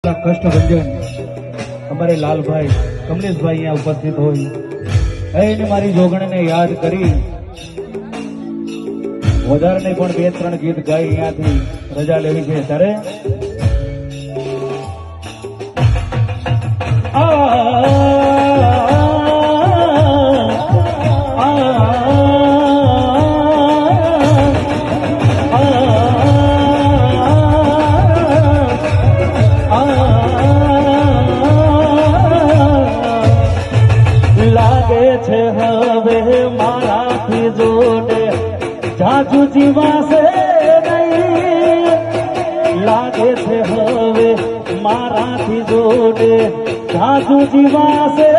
કષ્ટભંજન અમારે લાલભાઈ કમલેશભાઈ અહીંયા ઉપસ્થિત હોય એને મારી જોગણીને યાદ કરી વધારે નહીં પણ 2-3 ગીત ગાઈ અહીંયાથી રજા લેવી છે ત્યારે લાગે છે હવે મારાથી જોડે જાજુ જીવાશે નહીં લાગે છે હવે મારાથી જોડે જાજુ જીવાશે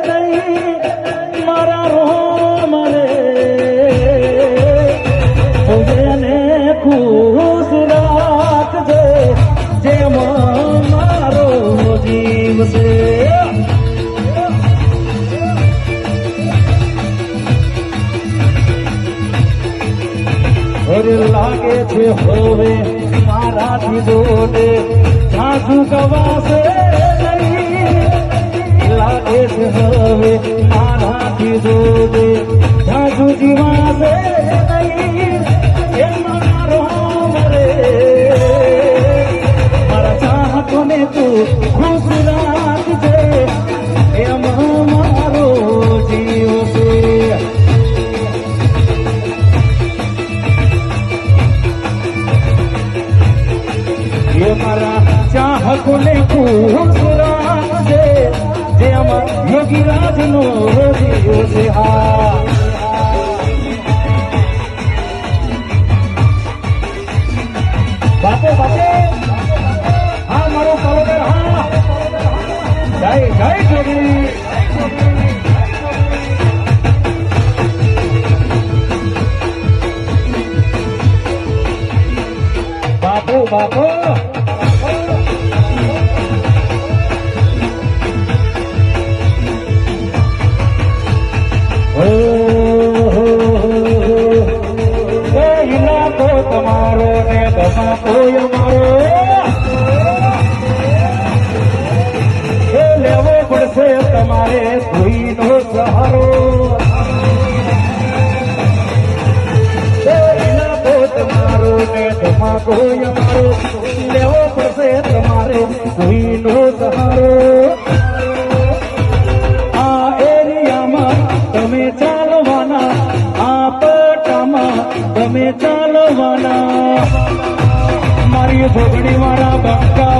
નહીં મારા રોમ રે એને ખુશ રાખજે જેમ મારો જીવ છે લાગે છે હવે મારાથી જોડે જાજુ ગવાશે નહીં લાગે છે હવે મારાથી જોડે જાજુ જીવાશે નહીં એ મારો રે મારા ચાહતોને તું ખુશ રાખજે એમ મારો જીવ છે મારા ચાહકોને ખુશ રાખજે જેમાં યોગીરાજ નો જીવ છે હા બાપો બાપો હા મારો કરોડર હા જય જય જોગી બાપો બાપો તમારો ને તમારો અમારો એ લેવો પડશે તમારે ભૂઈનો સહારો તમારો ને તમારો અમારો લેવો પડશે તમારે ભૂઈનો સહારો આ એરિયામાં તમે ચાલવાના આ પટામાં તમે ચાલવાના મારી જોગણી મારા બંકા